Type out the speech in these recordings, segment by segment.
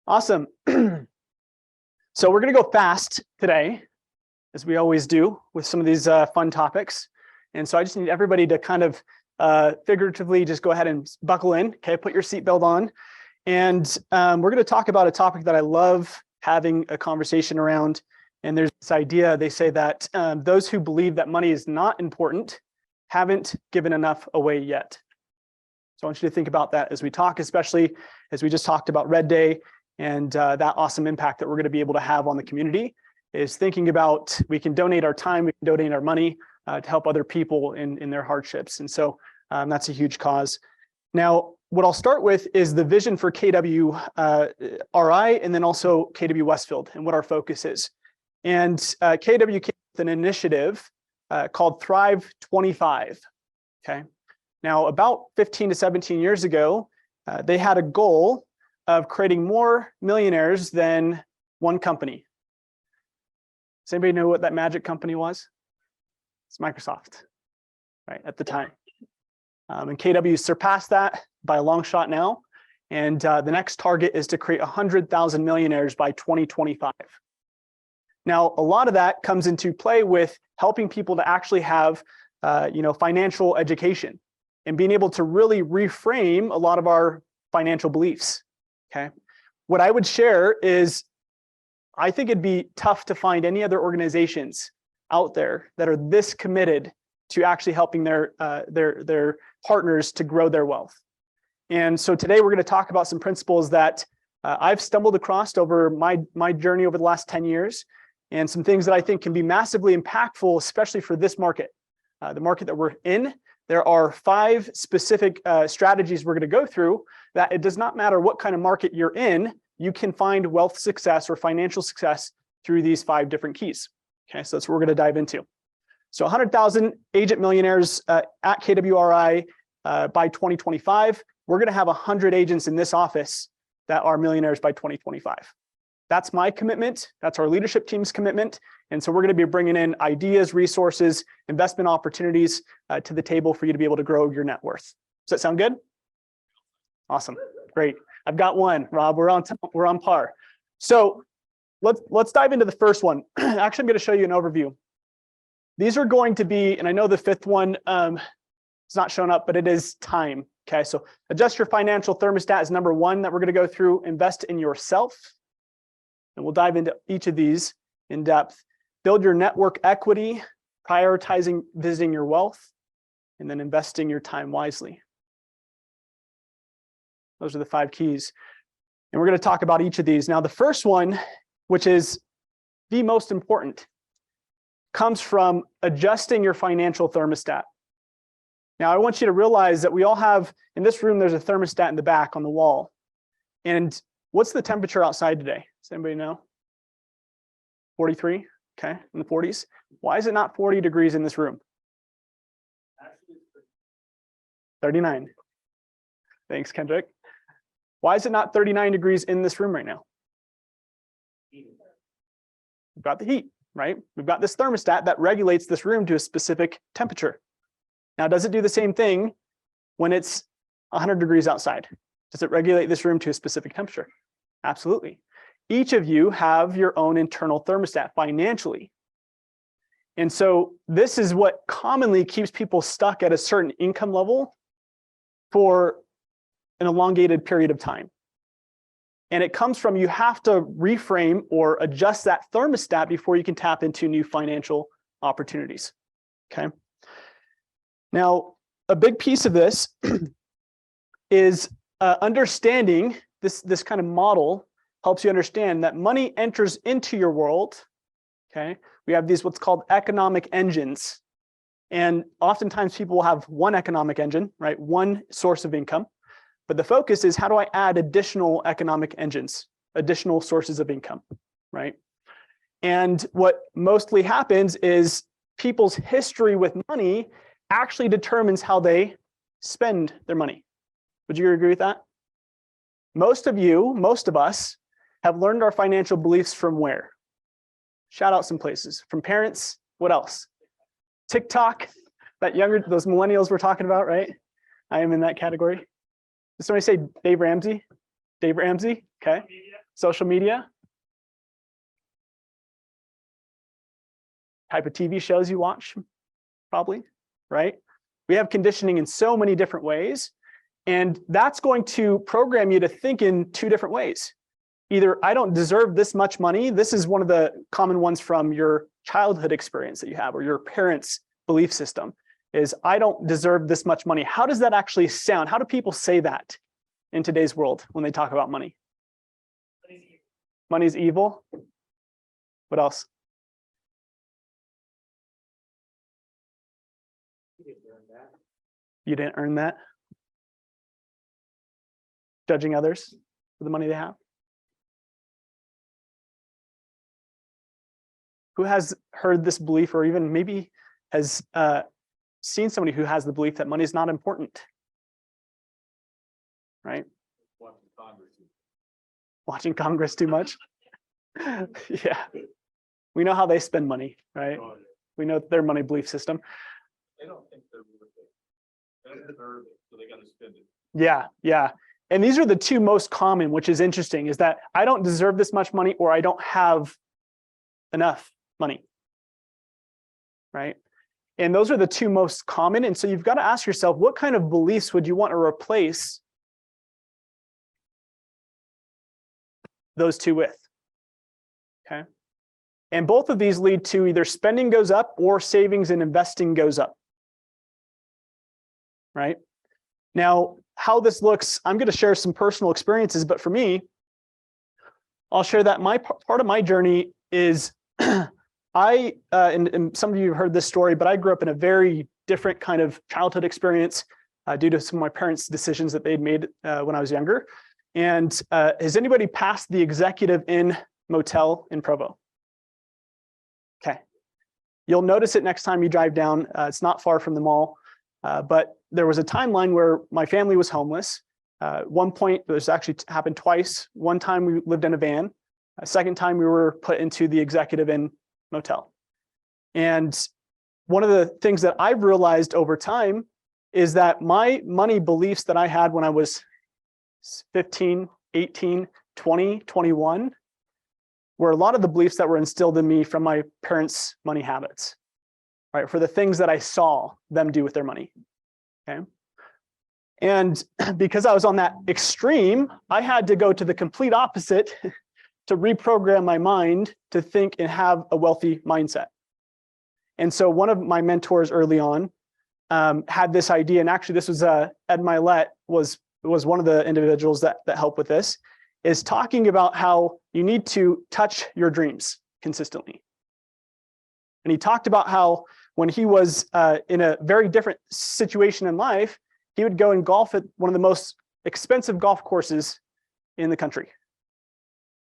Awesome. So we're going to go fast today, as we always do with some of these fun topics. And so I just need everybody to kind of figuratively just go ahead and buckle in. Okay, put your seatbelt on. And we're going to talk about a topic that I love having a conversation around. And there's this idea, they say that those who believe that money is not important haven't given enough away yet. So I want you to think about that as we talk, especially as we just talked about Red Day and that awesome impact that we're going to be able to have on the community, is thinking about we can donate our time, we can donate our money to help other people in their hardships. And so that's a huge cause. Now, what I'll start with is the vision for KWRI and then also KW Westfield and what our focus is. And KW came with an initiative called Thrive 25. Okay. Now, about 15 to 17 years ago, they had a goal of creating more millionaires than one company. Does anybody know what that magic company was? It's Microsoft, right, at the time. And KW surpassed that by a long shot now. And the next target is to create 100,000 millionaires by 2025. Now, a lot of that comes into play with helping people to actually have financial education and being able to really reframe a lot of our financial beliefs. Okay. What I would share is I think it'd be tough to find any other organizations out there that are this committed to actually helping their partners to grow their wealth. And so today we're going to talk about some principles that I've stumbled across over my journey over the last 10 years, and some things that I think can be massively impactful, especially for this market, the market that we're in. There are 5 specific strategies we're going to go through that it does not matter what kind of market you're in, you can find wealth success or financial success through these 5 different keys. Okay, so that's what we're going to dive into. So 100,000 agent millionaires at KWRI by 2025. We're going to have 100 agents in this office that are millionaires by 2025. That's my commitment. That's our leadership team's commitment. And so we're going to be bringing in ideas, resources, investment opportunities to the table for you to be able to grow your net worth. Does that sound good? Awesome. Great. I've got one, Rob. We're on par. So let's dive into the first one. Actually, I'm going to show you an overview. These are going to be, and I know the 5th one is not shown up, but it is time. Okay, so adjust your financial thermostat is number 1 that we're going to go through. Invest in yourself. And we'll dive into each of these in depth. Build your network equity, prioritizing visiting your wealth, and then investing your time wisely. Those are the 5 keys. And we're going to talk about each of these. Now, the first one, which is the most important, comes from adjusting your financial thermostat. Now, I want you to realize that we all have, in this room, there's a thermostat in the back on the wall. And what's the temperature outside today? Does anybody know? 43, okay, in the 40s. Why is it not 40 degrees in this room? 39. Thanks, Kendrick. Why is it not 39 degrees in this room right now? We've got the heat, right? We've got this thermostat that regulates this room to a specific temperature. Now, does it do the same thing when it's 100 degrees outside? Does it regulate this room to a specific temperature? Absolutely. Each of you have your own internal thermostat financially. And so this is what commonly keeps people stuck at a certain income level for an elongated period of time. And it comes from you have to reframe or adjust that thermostat before you can tap into new financial opportunities. Okay. Now, a big piece of this is understanding this kind of model helps you understand that money enters into your world. Okay. We have these what's called economic engines. And oftentimes people will have one economic engine, right? One source of income. But the focus is how do I add additional economic engines, additional sources of income, right? And what mostly happens is people's history with money actually determines how they spend their money. Would you agree with that? Most of us have learned our financial beliefs from where? Shout out some places. From parents. What else? TikTok, those millennials we're talking about, right? I am in that category. Did somebody say Dave Ramsey? Dave Ramsey, okay. Social media? Type of TV shows you watch, probably, right? We have conditioning in so many different ways, and that's going to program you to think in two different ways. Either I don't deserve this much money. This is one of the common ones from your childhood experience that you have, or your parents' belief system, is I don't deserve this much money. How does that actually sound? How do people say that in today's world when they talk about money? Money's evil. What else? You didn't earn that. Judging others for the money they have. Who has heard this belief, or even maybe has seen somebody who has the belief that money is not important? Right? Watching Congress too much. Yeah. We know how they spend money, right? We know their money belief system. They don't think they're worth it. They don't deserve it, so they got to spend it. Yeah, yeah. And these are the two most common, which is interesting, is that I don't deserve this much money, or I don't have enough money, right? And those are the two most common. And so you've got to ask yourself, what kind of beliefs would you want to replace those two with? Okay. And both of these lead to either spending goes up or savings and investing goes up, right? Now, how this looks, I'm going to share some personal experiences, but for me, I'll share that my part of my journey is and some of you have heard this story, but I grew up in a very different kind of childhood experience due to some of my parents' decisions that they'd made when I was younger. And has anybody passed the Executive Inn Motel in Provo? Okay. You'll notice it next time you drive down. It's not far from the mall, but there was a timeline where my family was homeless. One point, this actually happened twice. One time we lived in a van. A second time we were put into the Executive Inn Motel. And one of the things that I've realized over time is that my money beliefs that I had when I was 15, 18, 20, 21 were a lot of the beliefs that were instilled in me from my parents' money habits, right? For the things that I saw them do with their money, okay? And because I was on that extreme, I had to go to the complete opposite to reprogram my mind to think and have a wealthy mindset. And so one of my mentors early on had this idea, and actually this was Ed Milet was one of the individuals that helped with this, is talking about how you need to touch your dreams consistently. And he talked about how when he was in a very different situation in life, he would go and golf at one of the most expensive golf courses in the country.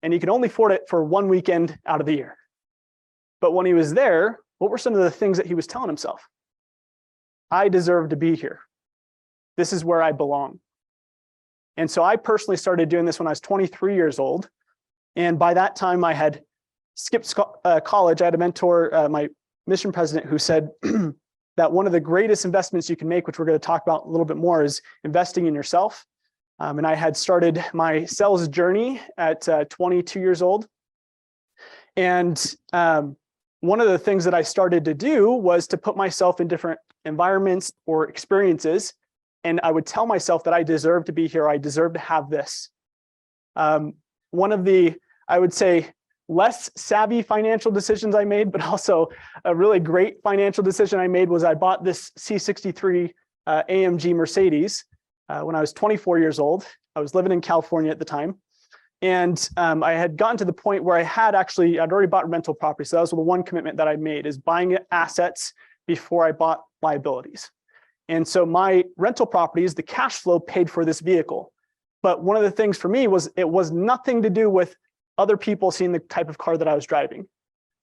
And he could only afford it for one weekend out of the year. But when he was there, what were some of the things that he was telling himself? I deserve to be here. This is where I belong. And so I personally started doing this when I was 23 years old. And by that time, I had skipped college. I had a mentor, my mission president, who said that one of the greatest investments you can make, which we're going to talk about a little bit more, is investing in yourself. And I had started my sales journey at 22 years old. And one of the things that I started to do was to put myself in different environments or experiences. And I would tell myself that I deserve to be here. I deserve to have this. One of the, I would say, less savvy financial decisions I made, but also a really great financial decision I made, was I bought this C63 AMG Mercedes when I was 24 years old. I was living in California at the time. And I had gotten to the point where I'd already bought rental property. So that was the one commitment that I made, is buying assets before I bought liabilities. And so my rental properties, the cash flow paid for this vehicle. But one of the things for me was, it was nothing to do with other people seeing the type of car that I was driving.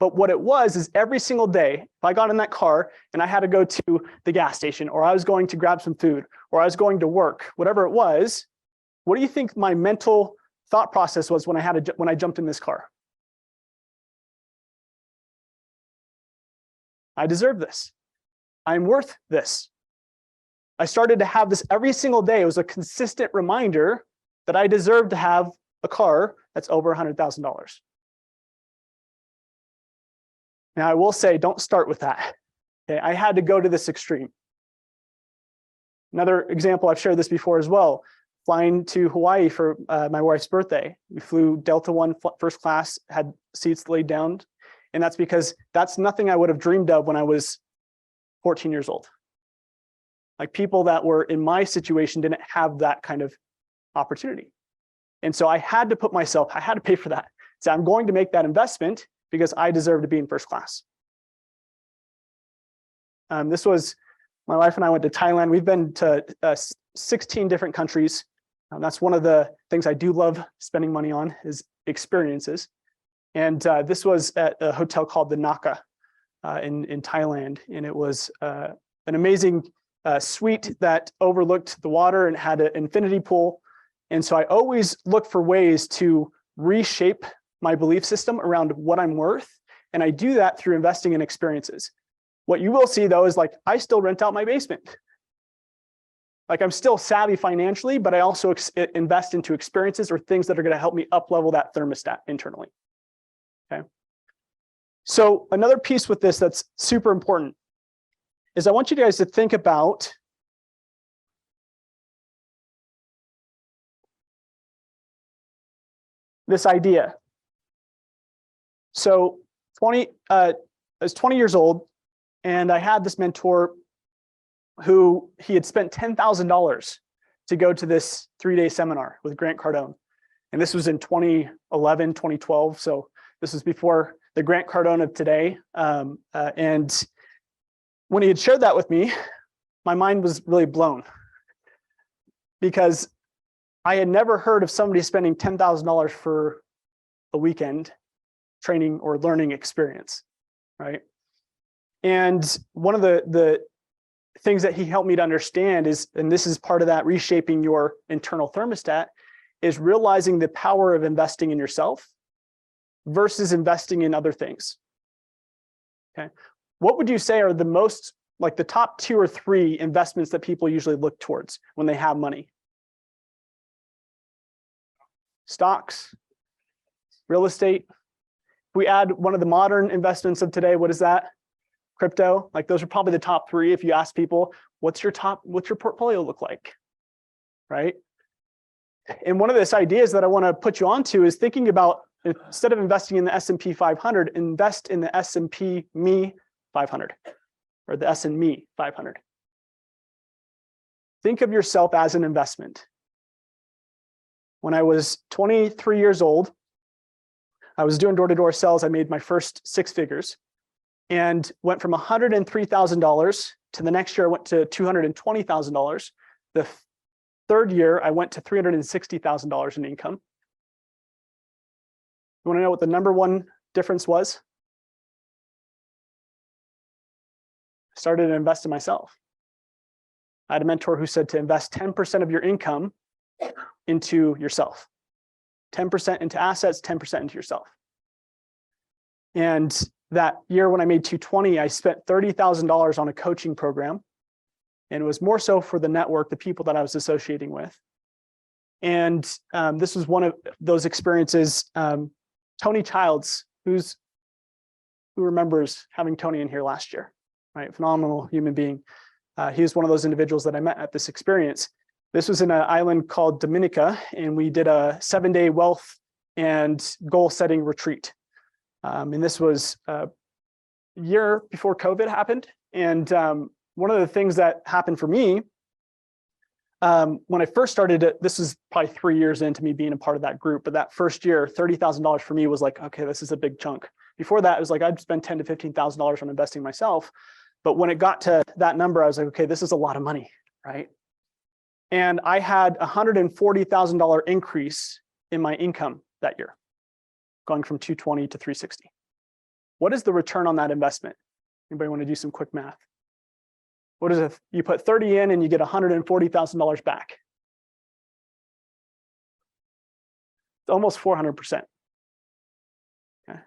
But what it was is every single day, if I got in that car and I had to go to the gas station, or I was going to grab some food, or I was going to work, whatever it was, what do you think my mental thought process was when I jumped in this car? I deserve this. I'm worth this. I started to have this every single day. It was a consistent reminder that I deserved to have a car that's over $100,000. Now I will say, don't start with that. Okay, I had to go to this extreme. Another example, I've shared this before as well, flying to Hawaii for my wife's birthday. We flew Delta One first class, had seats laid down. And that's because that's nothing I would have dreamed of when I was 14 years old. Like people that were in my situation didn't have that kind of opportunity. And so I had to I had to pay for that. So I'm going to make that investment because I deserve to be in first class. This was, my wife and I went to Thailand. We've been to 16 different countries. That's one of the things I do love spending money on is experiences. And this was at a hotel called the Naka in Thailand. And it was an amazing suite that overlooked the water and had an infinity pool. And so I always look for ways to reshape my belief system around what I'm worth. And I do that through investing in experiences. What you will see though is like, I still rent out my basement. Like I'm still savvy financially, but I also invest into experiences or things that are going to help me up level that thermostat internally. Okay. So another piece with this that's super important is I want you guys to think about this idea. So I was 20 years old and I had this mentor who he had spent $10,000 to go to this 3-day seminar with Grant Cardone. And this was in 2011, 2012. So this was before the Grant Cardone of today. And when he had shared that with me, my mind was really blown because I had never heard of somebody spending $10,000 for a weekend training or learning experience, right? And one of the things that he helped me to understand is, and this is part of that reshaping your internal thermostat, is realizing the power of investing in yourself versus investing in other things. Okay. What would you say are the most, like the top 2 or 3 investments that people usually look towards when they have money? Stocks, real estate. If we add one of the modern investments of today, what is that? Crypto. Like those are probably the top 3. If you ask people, what's your portfolio look like? Right. And one of these ideas that I want to put you onto is thinking about, instead of investing in the S&P 500, invest in the S&P Me 500 or the S&Me 500. Think of yourself as an investment. When I was 23 years old, I was doing door-to-door sales. I made my first 6 figures and went from $103,000 to the next year I went to $220,000. The third year I went to $360,000 in income. You want to know what the number one difference was? I started to invest in myself. I had a mentor who said to invest 10% of your income into yourself. 10% into assets, 10% into yourself. And that year when I made 220, I spent $30,000 on a coaching program. And it was more so for the network, the people that I was associating with. And this was one of those experiences. Tony Childs, who remembers having Tony in here last year, right? Phenomenal human being. He was one of those individuals that I met at this experience. This was in an island called Dominica, and we did a 7-day wealth and goal setting retreat. And this was a year before COVID happened. And one of the things that happened for me, when I first started it, this is probably 3 years into me being a part of that group, but that first year, $30,000 for me was like, okay, this is a big chunk. Before that, it was like, I'd spend $10,000 to $15,000 on investing myself. But when it got to that number, I was like, okay, this is a lot of money, right? And I had a $140,000 increase in my income that year, going from 220 to 360. What is the return on that investment? Anybody want to do some quick math? What is it? You put 30 in and you get $140,000 back. It's almost 400%. Okay.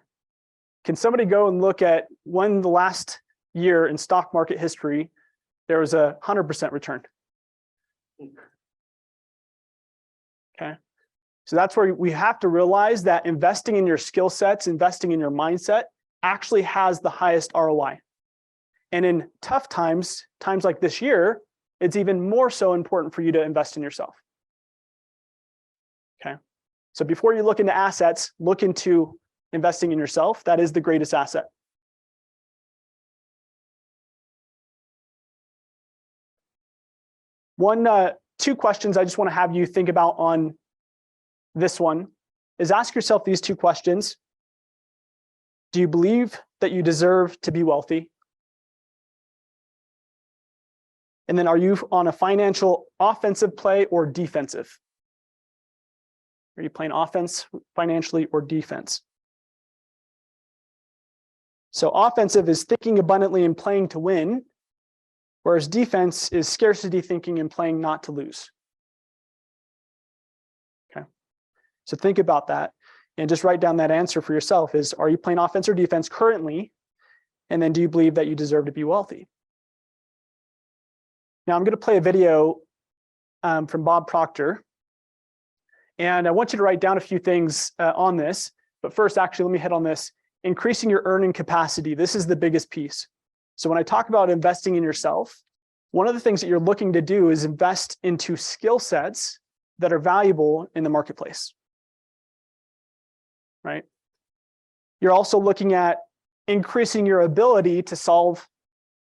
Can somebody go and look at when the last year in stock market history, there was a 100% return? Okay. So that's where we have to realize that investing in your skill sets, investing in your mindset actually has the highest ROI. And in tough times, times like this year, it's even more so important for you to invest in yourself. Okay. So before you look into assets, look into investing in yourself. That is the greatest asset. Two questions I just want to have you think about on this one is ask yourself these two questions. Do you believe that you deserve to be wealthy? And then are you on a financial offensive play or defensive? Are you playing offense financially or defense? So offensive is thinking abundantly and playing to win, whereas defense is scarcity thinking and playing not to lose. Okay. So think about that and just write down that answer for yourself is, are you playing offense or defense currently? And then do you believe that you deserve to be wealthy? Now I'm going to play a video from Bob Proctor. And I want you to write down a few things on this. But first, actually, let me hit on this. Increasing your earning capacity. This is the biggest piece. So when I talk about investing in yourself, one of the things that you're looking to do is invest into skill sets that are valuable in the marketplace. Right? You're also looking at increasing your ability to solve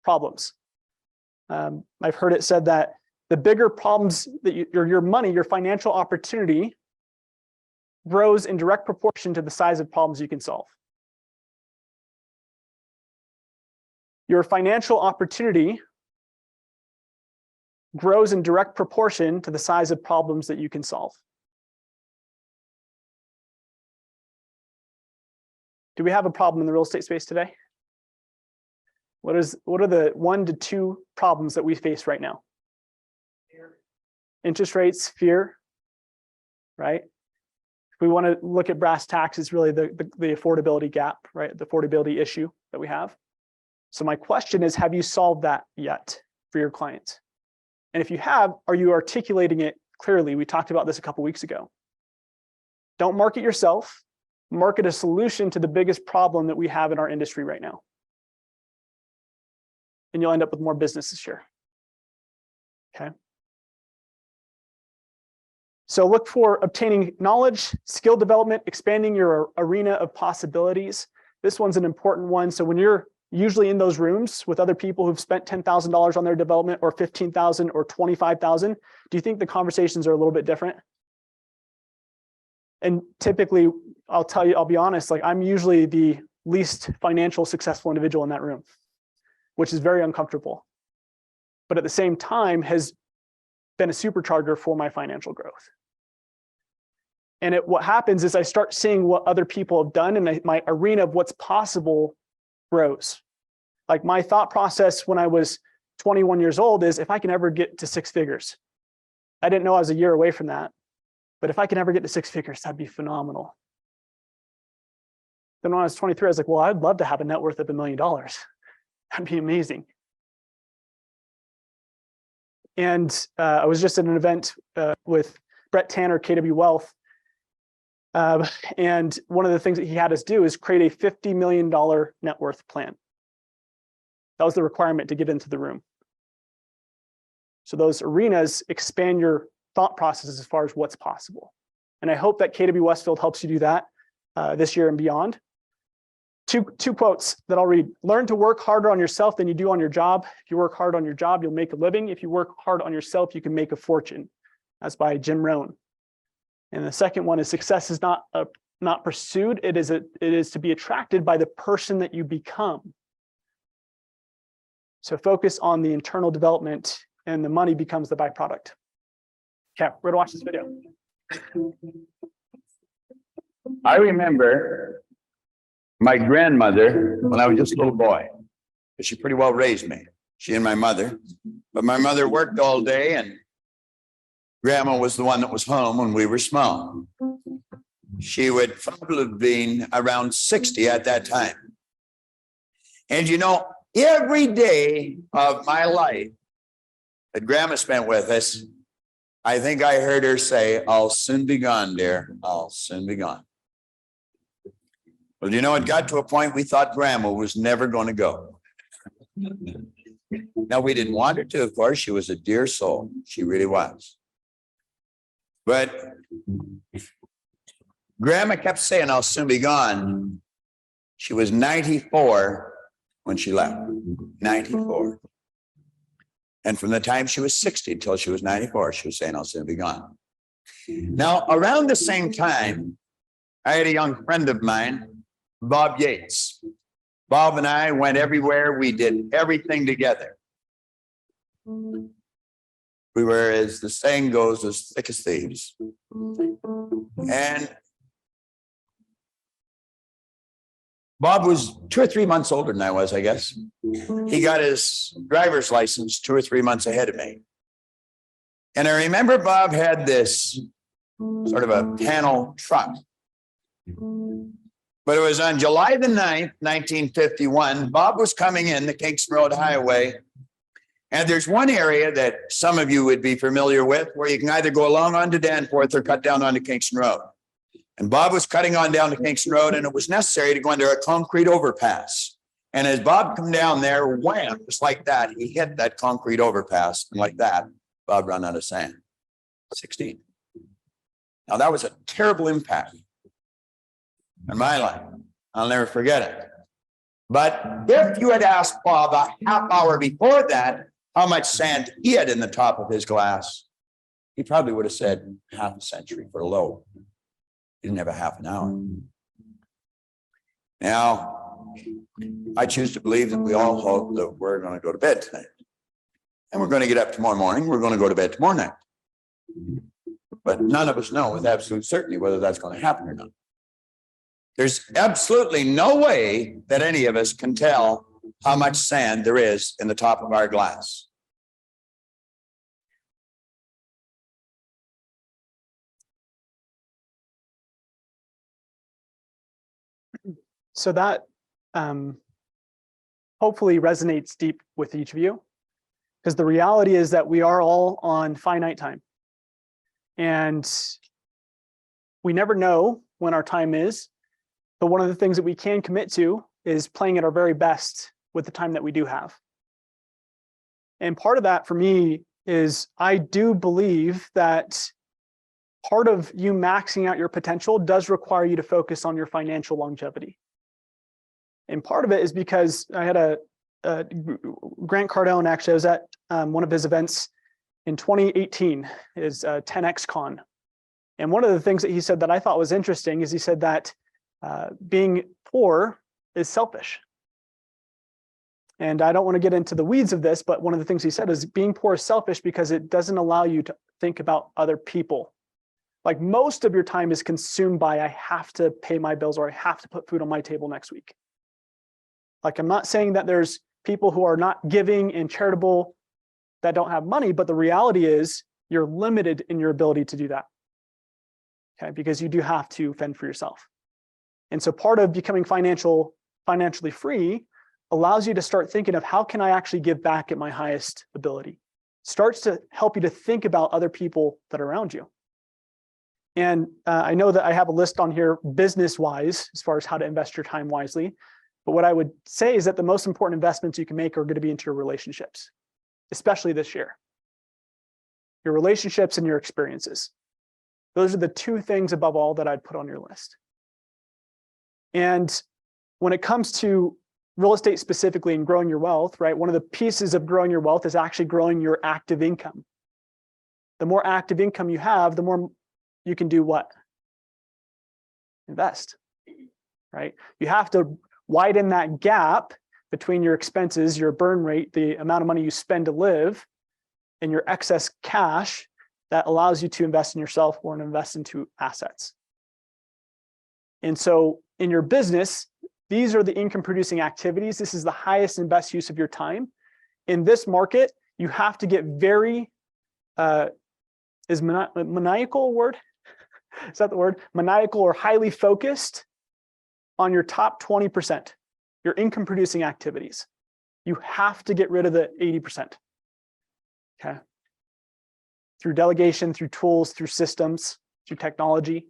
problems. I've heard it said that the bigger problems that your money, your financial opportunity grows in direct proportion to the size of problems you can solve. Your financial opportunity grows in direct proportion to the size of problems that you can solve. Do we have a problem in the real estate space today? What are the 1 to 2 problems that we face right now? Fear. Interest rates, fear, right? If we want to look at brass tacks, it's really the affordability gap, right? The affordability issue that we have. So my question is, have you solved that yet for your clients? And if you have, are you articulating it clearly? We talked about this a couple weeks ago. Don't market yourself, market a solution to the biggest problem that we have in our industry right now. And you'll end up with more business this year. Okay. So look for obtaining knowledge, skill development, expanding your arena of possibilities. This one's an important one. So when you're usually in those rooms with other people who've spent $10,000 on their development or $15,000 or $25,000, do you think the conversations are a little bit different? And typically, I'll be honest, like I'm usually the least financial successful individual in that room, which is very uncomfortable, but at the same time has been a supercharger for my financial growth. And what happens is I start seeing what other people have done and my arena of what's possible grows. Like my thought process when I was 21 years old is if I can ever get to 6 figures. I didn't know I was a year away from that, but if I can ever get to 6 figures, that'd be phenomenal. Then when I was 23, I was like, well, I'd love to have a net worth of $1 million. That'd be amazing. And I was just at an event with Brett Tanner, KW Wealth. And one of the things that he had us do is create a $50 million net worth plan. That was the requirement to get into the room. So those arenas expand your thought processes as far as what's possible. And I hope that KW Westfield helps you do that this year and beyond. Two quotes that I'll read. Learn to work harder on yourself than you do on your job. If you work hard on your job, you'll make a living. If you work hard on yourself, you can make a fortune. That's by Jim Rohn. And the second one is success is not pursued. It is to be attracted by the person that you become. So focus on the internal development and the money becomes the byproduct. Okay, we're gonna watch this video. I remember my grandmother when I was just a little boy. She pretty well raised me, she and my mother. But my mother worked all day and grandma was the one that was home when we were small. She would probably have been around 60 at that time. And you know, every day of my life that grandma spent with us, I think I heard her say, "I'll soon be gone, dear. I'll soon be gone." Well, you know, it got to a point we thought Grandma was never going to go. Now, we didn't want her to, of course. She was a dear soul. She really was. But Grandma kept saying, "I'll soon be gone." She was 94 when she left. 94. And from the time she was 60 till she was 94, she was saying, "I'll soon be gone." Now, around the same time, I had a young friend of mine, Bob Yates. Bob and I went everywhere. We did everything together. We were, as the saying goes, as thick as thieves. And Bob was 2 or 3 months older than I was, I guess. He got his driver's license 2 or 3 months ahead of me. And I remember Bob had this sort of a panel truck. But it was on July the 9th, 1951. Bob was coming in the Kingston Road Highway. And there's one area that some of you would be familiar with where you can either go along onto Danforth or cut down onto Kingston Road. And Bob was cutting on down to Kingston Road, and it was necessary to go under a concrete overpass. And as Bob come down there, wham, just like that, he hit that concrete overpass. And like that, Bob ran out of sand. 16. Now, that was a terrible impact in my life. I'll never forget it. But if you had asked Bob a half hour before that how much sand he had in the top of his glass, he probably would have said half a century for a load. He didn't have a half an hour. Now, I choose to believe that we all hope that we're going to go to bed tonight. And we're going to get up tomorrow morning. We're going to go to bed tomorrow night. But none of us know with absolute certainty whether that's going to happen or not. There's absolutely no way that any of us can tell how much sand there is in the top of our glass. So that hopefully resonates deep with each of you, because the reality is that we are all on finite time. And we never know when our time is, but one of the things that we can commit to is playing at our very best with the time that we do have. And part of that for me is I do believe that part of you maxing out your potential does require you to focus on your financial longevity. And part of it is because I had a Grant Cardone, actually, I was at one of his events in 2018, is 10X Con. And one of the things that he said that I thought was interesting is he said that being poor is selfish. And I don't want to get into the weeds of this, but one of the things he said is being poor is selfish because it doesn't allow you to think about other people. Like most of your time is consumed by, I have to pay my bills or I have to put food on my table next week. Like, I'm not saying that there's people who are not giving and charitable that don't have money, but the reality is you're limited in your ability to do that. Okay, because you do have to fend for yourself. And so part of becoming financially free allows you to start thinking of how can I actually give back at my highest ability? Starts to help you to think about other people that are around you. And I know that I have a list on here business-wise as far as how to invest your time wisely. But what I would say is that the most important investments you can make are going to be into your relationships, especially this year. Your relationships and your experiences. Those are the two things above all that I'd put on your list. And when it comes to real estate specifically and growing your wealth, right? One of the pieces of growing your wealth is actually growing your active income. The more active income you have, the more you can do what? Invest, right? You have to widen that gap between your expenses, your burn rate, the amount of money you spend to live, and your excess cash that allows you to invest in yourself or invest into assets. And so in your business, these are the income producing activities. This is the highest and best use of your time. In this market, you have to get very, is maniacal a word? Is that the word? Maniacal or highly focused on your top 20%, your income producing activities. You have to get rid of the 80%. Okay. through delegation, through tools, through systems, through technology.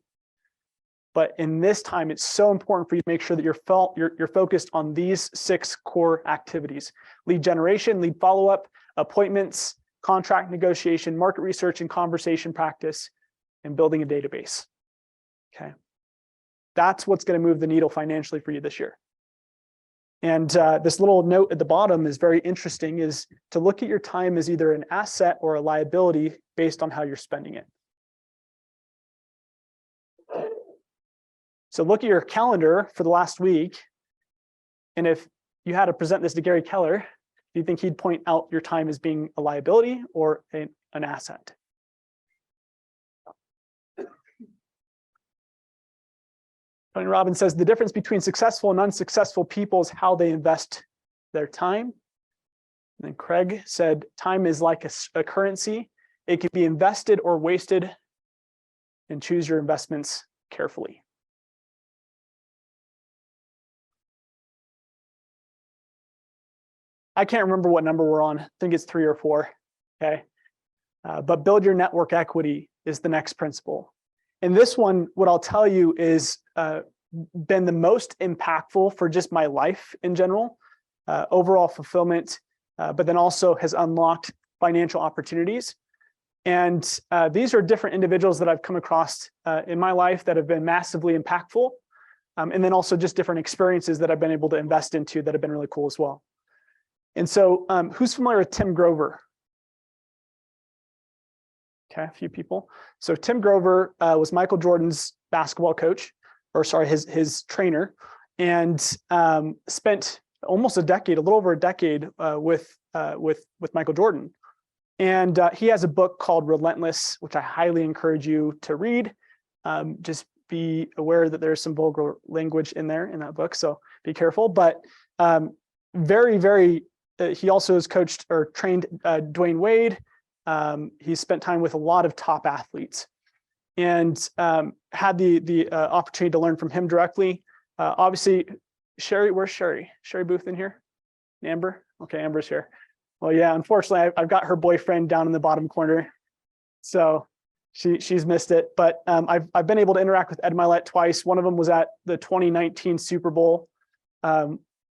But in this time, it's so important for you to make sure that you're focused on these 6 core activities: lead generation, lead follow-up, appointments, contract negotiation, market research and conversation practice, and building a database. Okay. That's what's going to move the needle financially for you this year. And this little note at the bottom is very interesting, is to look at your time as either an asset or a liability based on how you're spending it. So look at your calendar for the last week. And if you had to present this to Gary Keller, do you think he'd point out your time as being a liability or an asset? Tony Robbins says the difference between successful and unsuccessful people is how they invest their time. And then Craig said time is like a currency. It can be invested or wasted, and choose your investments carefully. I can't remember what number we're on. I think it's 3 or 4. Okay. But build your network equity is the next principle. And this one, what I'll tell you is been the most impactful for just my life in general, overall fulfillment, but then also has unlocked financial opportunities. And these are different individuals that I've come across in my life that have been massively impactful. And then also just different experiences that I've been able to invest into that have been really cool as well. And so who's familiar with Tim Grover? Okay, a few people. So Tim Grover was Michael Jordan's basketball coach, or sorry, his trainer, and spent almost a decade, a little over a decade with Michael Jordan. And he has a book called Relentless, which I highly encourage you to read. Just be aware that there's some vulgar language in there in that book, so be careful. But very, very, he also has coached or trained Dwayne Wade. He's spent time with a lot of top athletes, and had the opportunity to learn from him directly. Obviously, Sherry, where's Sherry? Sherry Booth in here? Amber? Okay, Amber's here. Well, yeah, unfortunately, I've got her boyfriend down in the bottom corner, so she's missed it. But I've been able to interact with Ed Mylett twice. One of them was at the 2019 Super Bowl,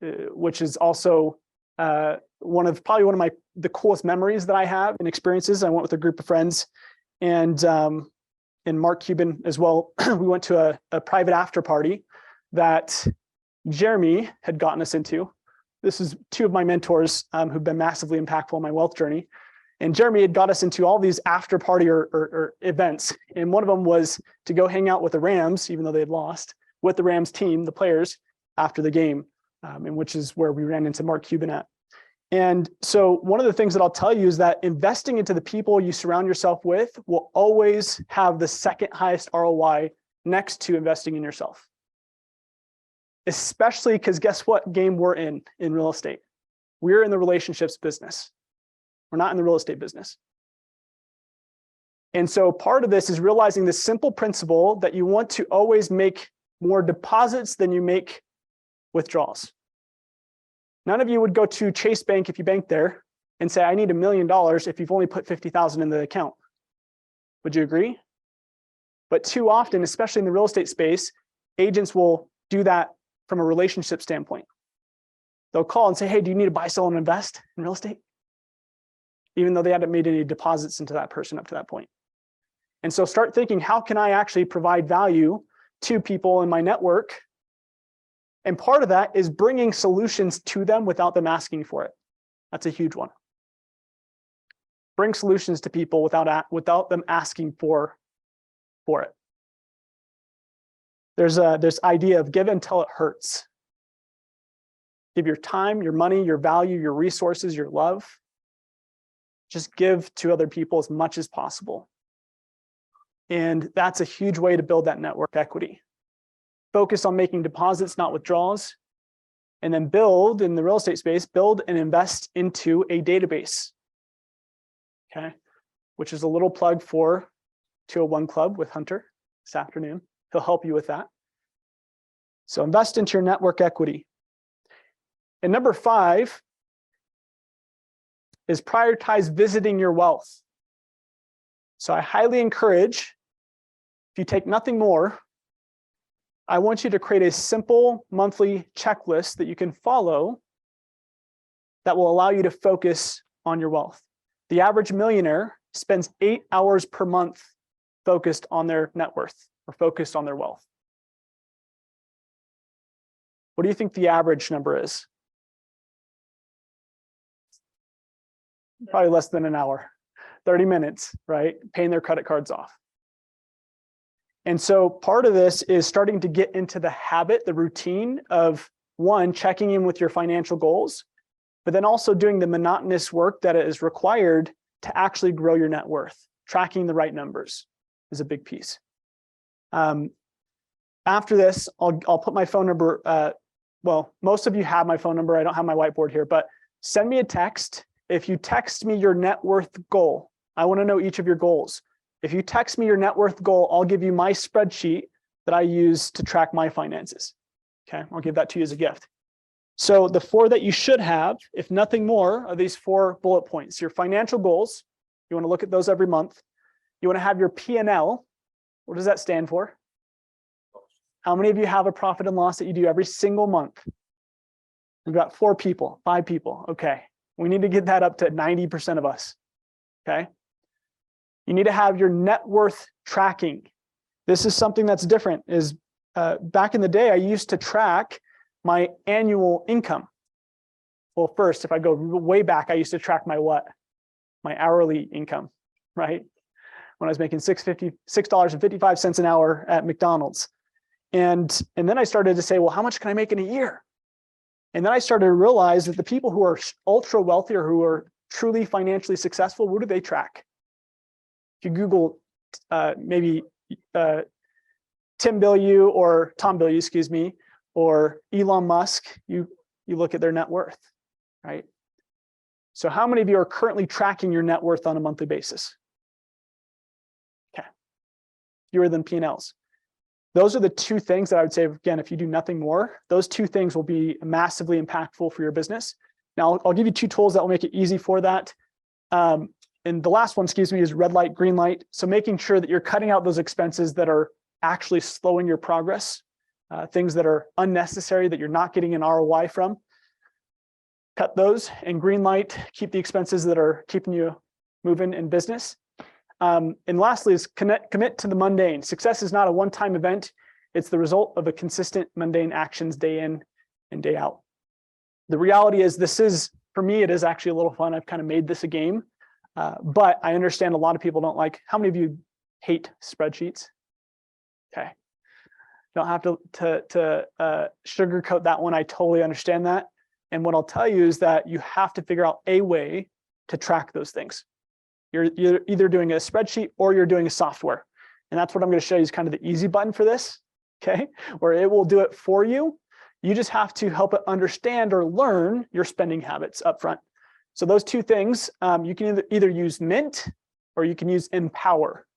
which is also one of the coolest memories that I have and experiences. I went with a group of friends, and Mark Cuban as well. We went to a private after party that Jeremy had gotten us into. This is 2 of my mentors who've been massively impactful in my wealth journey. And Jeremy had got us into all these after party or events. And one of them was to go hang out with the Rams, even though they had lost, with the Rams team, the players, after the game, and which is where we ran into Mark Cuban at. And so one of the things that I'll tell you is that investing into the people you surround yourself with will always have the second highest ROI next to investing in yourself. Especially because guess what game we're in real estate? We're in the relationships business. We're not in the real estate business. And so part of this is realizing this simple principle that you want to always make more deposits than you make withdrawals. None of you would go to Chase Bank if you bank there and say, I need $1 million if you've only put 50,000 in the account. Would you agree? But too often, especially in the real estate space, agents will do that from a relationship standpoint. They'll call and say, hey, do you need to buy, sell, and invest in real estate? Even though they hadn't made any deposits into that person up to that point. And so start thinking, how can I actually provide value to people in my network? And part of that is bringing solutions to them without them asking for it. That's a huge one. Bring solutions to people without them asking for it. There's this idea of give until it hurts. Give your time, your money, your value, your resources, your love. Just give to other people as much as possible. And that's a huge way to build that network equity. Focus on making deposits, not withdrawals. And then build, in the real estate space, build and invest into a database. Okay, which is a little plug for 201 Club with Hunter this afternoon. He'll help you with that. So invest into your network equity. And number 5 is prioritize visiting your wealth. So I highly encourage, if you take nothing more, I want you to create a simple monthly checklist that you can follow that will allow you to focus on your wealth. The average millionaire spends 8 hours per month focused on their net worth or focused on their wealth. What do you think the average number is? Probably less than an hour, 30 minutes, right? Paying their credit cards off. And so part of this is starting to get into the habit, the routine of one, checking in with your financial goals, but then also doing the monotonous work that is required to actually grow your net worth. Tracking the right numbers is a big piece. After this, I'll put my phone number. Well, most of you have my phone number. I don't have my whiteboard here, but send me a text. If you text me your net worth goal, I want to know each of your goals. If you text me your net worth goal, I'll give you my spreadsheet that I use to track my finances. Okay, I'll give that to you as a gift. So the 4 that you should have, if nothing more, are these 4 bullet points. Your financial goals, you want to look at those every month. You want to have your P&L. What does that stand for? How many of you have a profit and loss that you do every single month? We've got 4 people, 5 people. Okay, we need to get that up to 90% of us. Okay. You need to have your net worth tracking. This is something that's different. Back in the day, I used to track my annual income. Well, first, if I go way back, I used to track my what? My hourly income, right? When I was making $6.55 an hour at McDonald's. And then I started to say, well, how much can I make in a year? And then I started to realize that the people who are ultra wealthy or who are truly financially successful, what do they track? If you Google maybe Tim Bilyeu or Tom Bilyeu, excuse me, or Elon Musk, you look at their net worth, right? So how many of you are currently tracking your net worth on a monthly basis? Okay, fewer than P&Ls. Those are the 2 things that I would say, again, if you do nothing more, those 2 things will be massively impactful for your business. Now, I'll give you 2 tools that will make it easy for that. And the last one, excuse me, is red light, green light. So making sure that you're cutting out those expenses that are actually slowing your progress, things that are unnecessary that you're not getting an ROI from. Cut those. And green light, keep the expenses that are keeping you moving in business. And lastly is commit to the mundane. Success is not a one-time event. It's the result of a consistent mundane actions day in and day out. The reality is for me, it is actually a little fun. I've kind of made this a game, but I understand a lot of people don't like. How many of you hate spreadsheets? Okay. Don't have to sugarcoat that one. I totally understand that. And what I'll tell you is that you have to figure out a way to track those things. You're either doing a spreadsheet or you're doing a software. And that's what I'm going to show you is kind of the easy button for this, okay? Where it will do it for you. You just have to help it understand or learn your spending habits up front. So those 2 things, you can either use Mint or you can use Empower.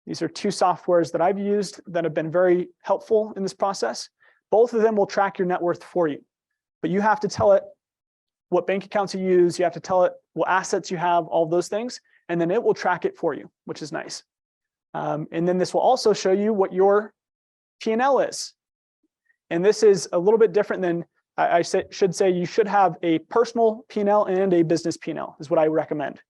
These are 2 softwares that I've used that have been very helpful in this process. Both of them will track your net worth for you, but you have to tell it what bank accounts you use. You have to tell it what assets you have, all of those things, and then it will track it for you, which is nice. And then this will also show you what your P&L is. And this is a little bit different than should say you should have a personal P&L and a business P&L is what I recommend.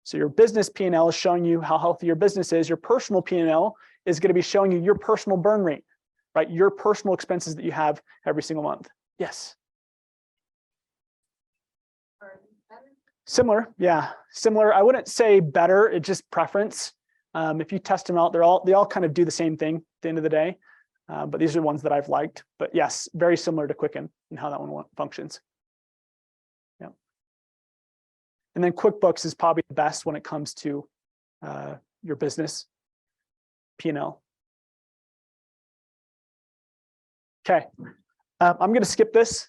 So your business P&L is showing you how healthy your business is. Your personal P&L is going to be showing you your personal burn rate, right? Your personal expenses that you have every single month. Yes. Similar, yeah, similar. I wouldn't say better, it's just preference. If you test them out, they all kind of do the same thing at the end of the day. But these are the ones that I've liked. But yes, very similar to Quicken and how that one functions. Yeah. And then QuickBooks is probably the best when it comes to your business P&L. Okay, I'm going to skip this.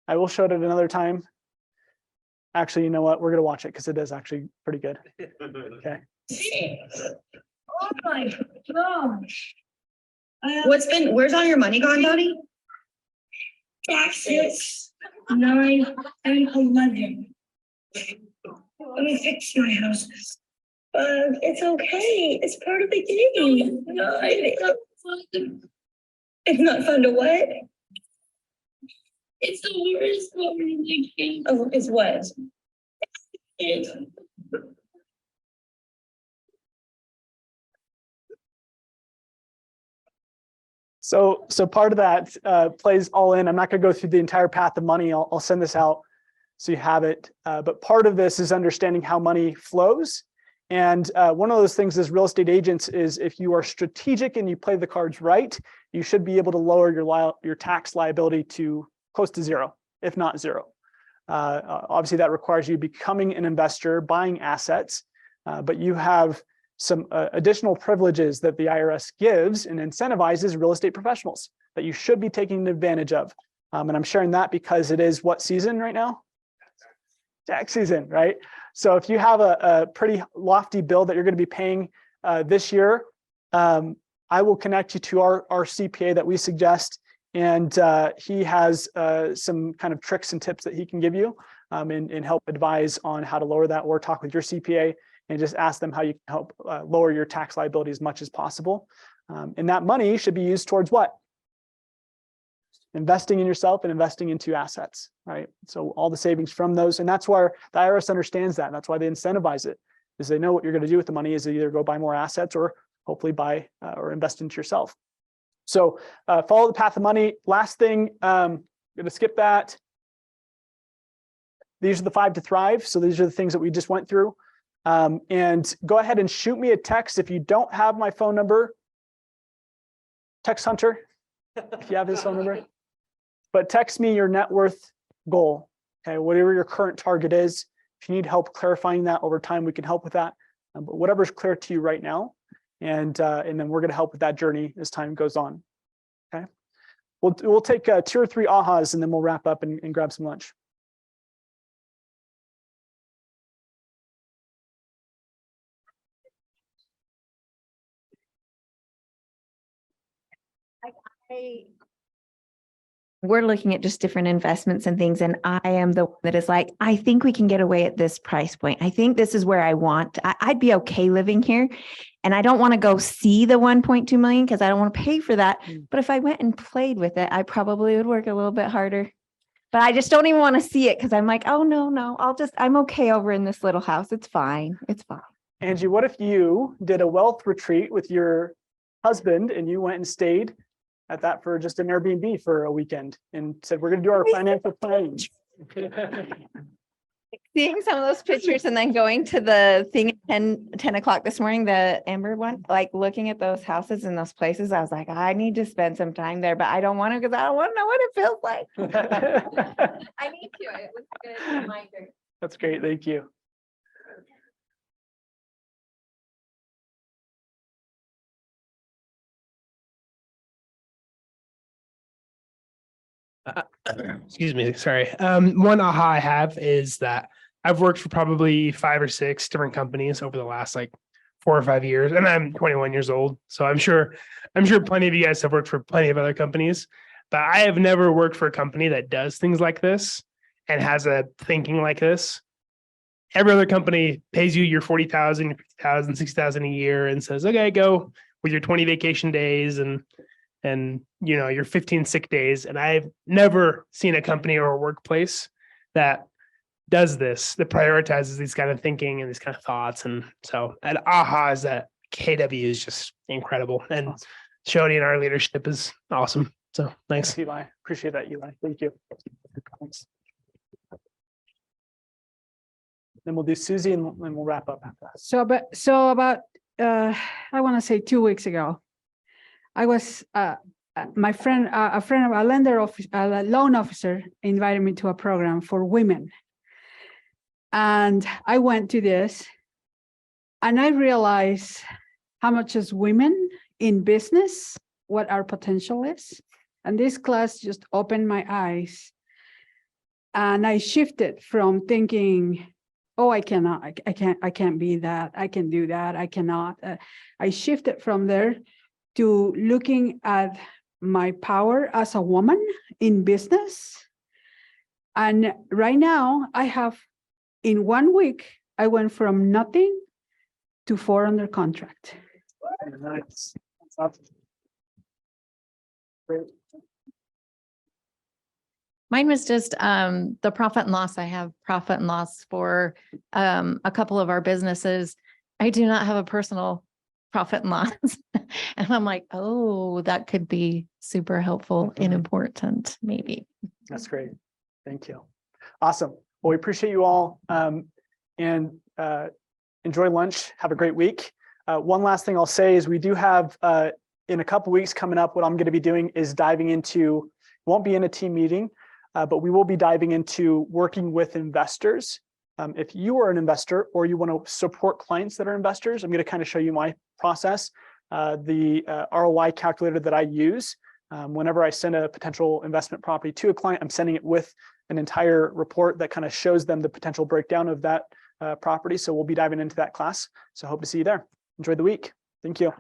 I will show it at another time. Actually, you know what? We're going to watch it because it is actually pretty good. Okay. Oh my gosh. Where's all your money gone, Donnie? Taxes, 9 and 11. Let me fix my houses. It's okay. It's part of the game. No, it's not fun to what? It's the worst part of the game. Oh, it's what? It's So part of that plays all in. I'm not going to go through the entire path of money. I'll send this out so you have it. But part of this is understanding how money flows. And one of those things as real estate agents is if you are strategic and you play the cards right, you should be able to lower your tax liability to close to zero, if not zero. Obviously, that requires you becoming an investor, buying assets, but you have some additional privileges that the IRS gives and incentivizes real estate professionals that you should be taking advantage of. And I'm sharing that because it is what season right now? Tax season, right? So if you have a pretty lofty bill that you're going to be paying this year, I will connect you to our CPA that we suggest. And he has some kind of tricks and tips that he can give you and help advise on how to lower that, or talk with your CPA and just ask them how you can help lower your tax liability as much as possible. And that money should be used towards what? Investing in yourself and investing into assets, right? So all the savings from those, and that's where the IRS understands that. And that's why they incentivize it, is they know what you're going to do with the money is either go buy more assets or hopefully buy or invest into yourself. So follow the path of money. Last thing, I'm going to skip that. These are the 5 to thrive. So these are the things that we just went through. And go ahead and shoot me a text. If you don't have my phone number, text Hunter, if you have his phone number. But text me your net worth goal, okay? Whatever your current target is. If you need help clarifying that over time, we can help with that. But whatever's clear to you right now, and then we're going to help with that journey as time goes on. Okay, we'll take 2 or 3 ahas, and then we'll wrap up and grab some lunch. We're looking at just different investments and things, and I am the one that is like, I think we can get away at this price point. I think this is where I want. I'd be okay living here, and I don't want to go see the 1.2 million because I don't want to pay for that. But if I went and played with it, I probably would work a little bit harder. But I just don't even want to see it because I'm like, oh no, I'm okay over in this little house. It's fine. It's fine. Angie, what if you did a wealth retreat with your husband and you went and stayed at that for just an Airbnb for a weekend and said, we're going to do our financial planning? Seeing some of those pictures and then going to the thing at 10 o'clock this morning, the Amber one, like looking at those houses and those places, I was like, I need to spend some time there, but I don't want to because I don't want to know what it feels like. I need to. It was a good reminder. That's great. Thank you. Excuse me, sorry. One aha I have is that I've worked for probably 5 or 6 different companies over the last like 4 or 5 years, and I'm 21 years old. So I'm sure plenty of you guys have worked for plenty of other companies, but I have never worked for a company that does things like this and has a thinking like this. Every other company pays you your 40,000, 50,000, 60,000 a year and says, okay, go with your 20 vacation days and you know, your 15 sick days. And I've never seen a company or a workplace that does this, that prioritizes these kind of thinking and these kind of thoughts. And so an aha is that KW is just incredible. And Shodi and our leadership is awesome. So thanks. Thanks, Eli. Appreciate that, Eli. Thank you. Thanks. Then we'll do Susie and we'll wrap up after that. So about I want to say 2 weeks ago, I was my friend, a loan officer invited me to a program for women. And I went to this and I realized how much as women in business, what our potential is. And this class just opened my eyes. And I shifted from thinking, oh, I can't be that. I can do that. I cannot. I shifted from there to looking at my power as a woman in business. And right now I have, in 1 week, I went from nothing to 4 under contract. Nice. That's awesome. Great. Mine was just the profit and loss. I have profit and loss for a couple of our businesses. I do not have a personal profit and loss. And I'm like, oh, that could be super helpful and important, maybe. That's great. Thank you. Awesome. Well, we appreciate you all and enjoy lunch. Have a great week. One last thing I'll say is we do have in a couple weeks coming up, what I'm going to be doing is diving into, won't be in a team meeting, but we will be diving into working with investors. If you are an investor or you want to support clients that are investors, I'm going to kind of show you my process. The ROI calculator that I use, whenever I send a potential investment property to a client, I'm sending it with an entire report that kind of shows them the potential breakdown of that property. So we'll be diving into that class. So hope to see you there. Enjoy the week. Thank you.